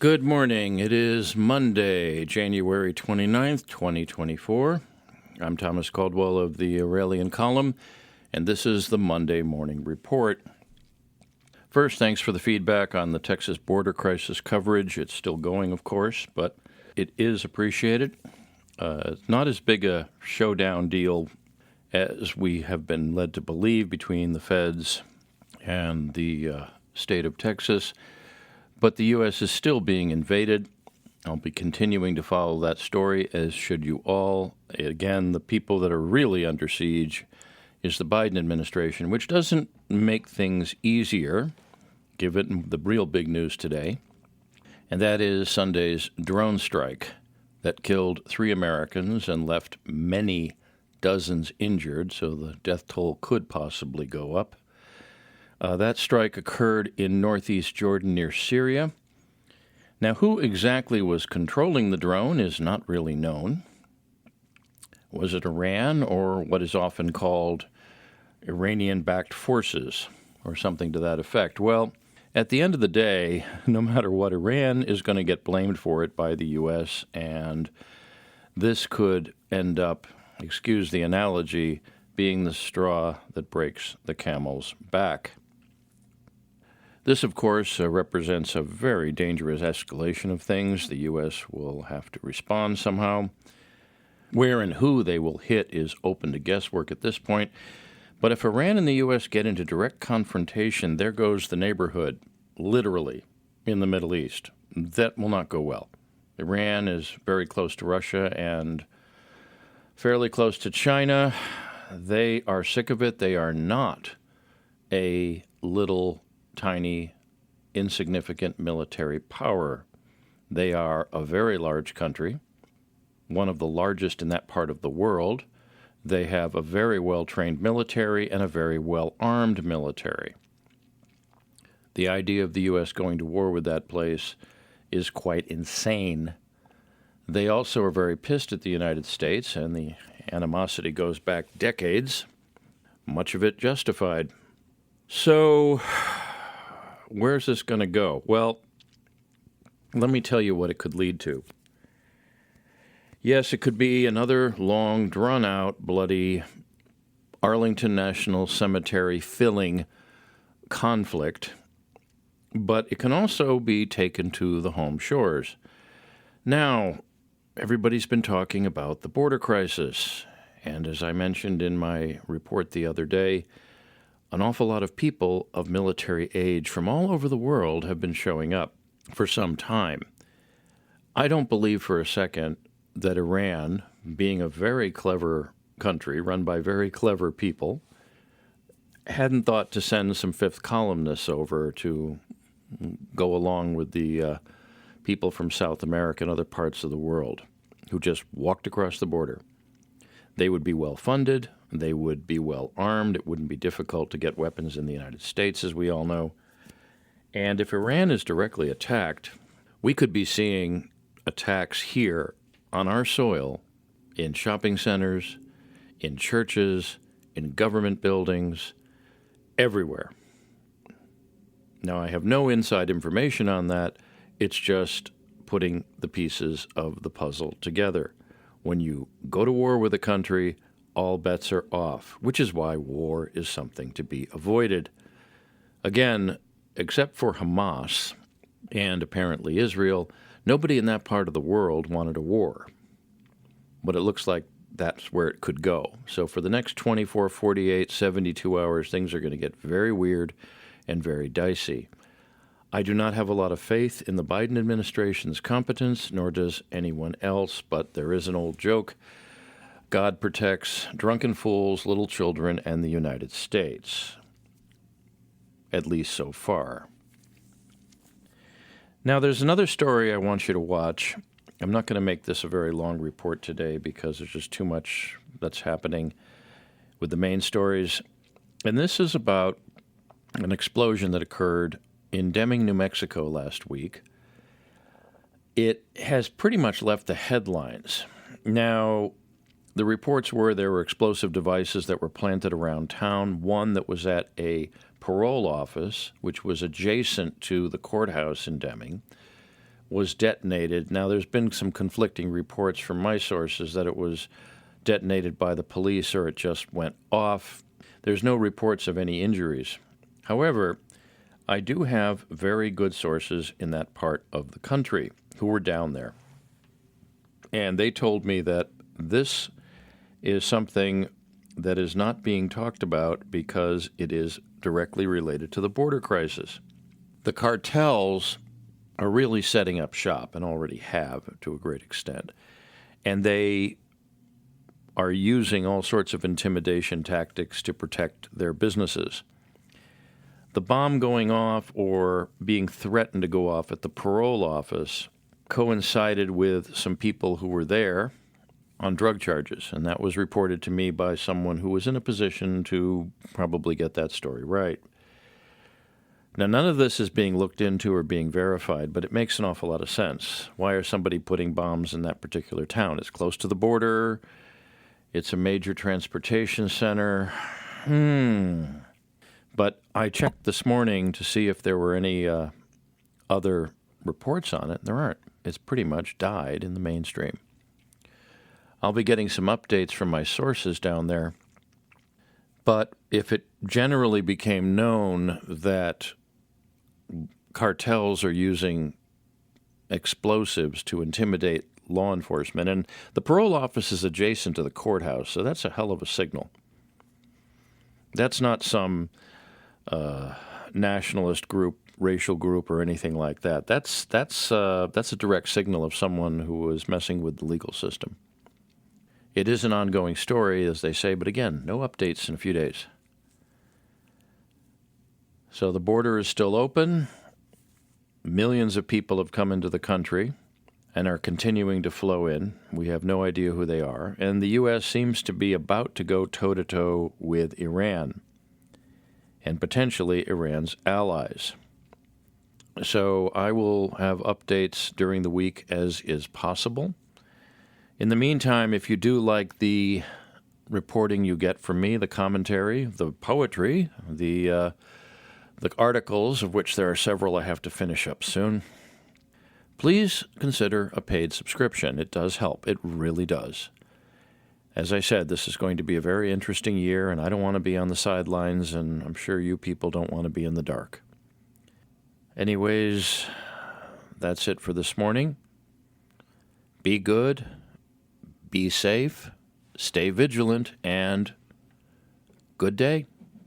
Good morning. It is Monday, January 29th, 2024. I'm Thomas Caldwell of the Aurelian Column, and this is the Monday Morning Report. First, thanks for the feedback on the Texas border crisis coverage. It's still going, of course, but it is appreciated. It's not as big a showdown deal as we have been led to believe between the feds and the state of Texas. But the U.S. is still being invaded. I'll be continuing to follow that story, as should you all. Again, the people that are really under siege is the Biden administration, which doesn't make things easier, given the real big news today, and that is Sunday's drone strike that killed 3 Americans and left many dozens injured, so the death toll could possibly go up. That strike occurred in northeast Jordan near Syria. Now, who exactly was controlling the drone is not really known. Was it Iran or what is often called Iranian-backed forces or something to that effect? Well, at the end of the day, no matter what, Iran is going to get blamed for it by the U.S., and this could end up, excuse the analogy, being the straw that breaks the camel's back. This, of course, represents a very dangerous escalation of things. The U.S. will have to respond somehow. Where and who they will hit is open to guesswork at this point. But if Iran and the U.S. get into direct confrontation, there goes the neighborhood, literally, in the Middle East. That will not go well. Iran is very close to Russia and fairly close to China. They are sick of it. They are not a little tiny, insignificant military power. They are a very large country, one of the largest in that part of the world. They have a very well-trained military and a very well-armed military. The idea of the U.S. going to war with that place is quite insane. They also are very pissed at the United States, and the animosity goes back decades, much of it justified. So, where's this going to go? Well, let me tell you what it could lead to. Yes, it could be another long, drawn-out, bloody Arlington National Cemetery filling conflict, but it can also be taken to the home shores. Now, everybody's been talking about the border crisis, and as I mentioned in my report the other day, an awful lot of people of military age from all over the world have been showing up for some time. I don't believe for a second that Iran, being a very clever country run by very clever people, hadn't thought to send some fifth columnists over to go along with the people from South America and other parts of the world who just walked across the border. They would be well funded. They would be well armed. It wouldn't be difficult to get weapons in the United States, as we all know. And if Iran is directly attacked, we could be seeing attacks here on our soil, in shopping centers, in churches, in government buildings, everywhere. Now, I have no inside information on that. It's just putting the pieces of the puzzle together. When you go to war with a country, all bets are off, which is why war is something to be avoided. Again, except for Hamas and apparently Israel, nobody in that part of the world wanted a war. But it looks like that's where it could go. So for the next 24, 48, 72 hours, things are going to get very weird and very dicey. I do not have a lot of faith in the Biden administration's competence, nor does anyone else, but there is an old joke. God protects drunken fools, little children, and the United States. At least so far. Now, there's another story I want you to watch. I'm not going to make this a very long report today because there's just too much that's happening with the main stories. And this is about an explosion that occurred in Deming, New Mexico last week. It has pretty much left the headlines. Now, the reports were there were explosive devices that were planted around town, one that was at a parole office, which was adjacent to the courthouse in Deming, was detonated. Now, there's been some conflicting reports from my sources that it was detonated by the police or it just went off. There's no reports of any injuries. However, I do have very good sources in that part of the country who were down there. And they told me that this is something that is not being talked about because it is directly related to the border crisis. The cartels are really setting up shop and already have to a great extent. And they are using all sorts of intimidation tactics to protect their businesses. The bomb going off or being threatened to go off at the parole office coincided with some people who were there on drug charges, and that was reported to me by someone who was in a position to probably get that story right. Now, none of this is being looked into or being verified, but it makes an awful lot of sense. Why are somebody putting bombs in that particular town? It's close to the border. It's a major transportation center. But I checked this morning to see if there were any other reports on it. There aren't. It's pretty much died in the mainstream. I'll be getting some updates from my sources down there. But if it generally became known that cartels are using explosives to intimidate law enforcement, and the parole office is adjacent to the courthouse, so that's a hell of a signal. That's not some nationalist group, racial group, or anything like that. That's a direct signal of someone who is messing with the legal system. It is an ongoing story, as they say, but again, no updates in a few days. So the border is still open. Millions of people have come into the country and are continuing to flow in. We have no idea who they are. And the U.S. seems to be about to go toe-to-toe with Iran and potentially Iran's allies. So I will have updates during the week as is possible. In the meantime, if you do like the reporting you get from me, the commentary, the poetry, the articles, of which there are several I have to finish up soon, please consider a paid subscription. It does help. It really does. As I said, this is going to be a very interesting year, and I don't want to be on the sidelines, and I'm sure you people don't want to be in the dark. Anyways, that's it for this morning. Be good. Be safe, stay vigilant, and good day.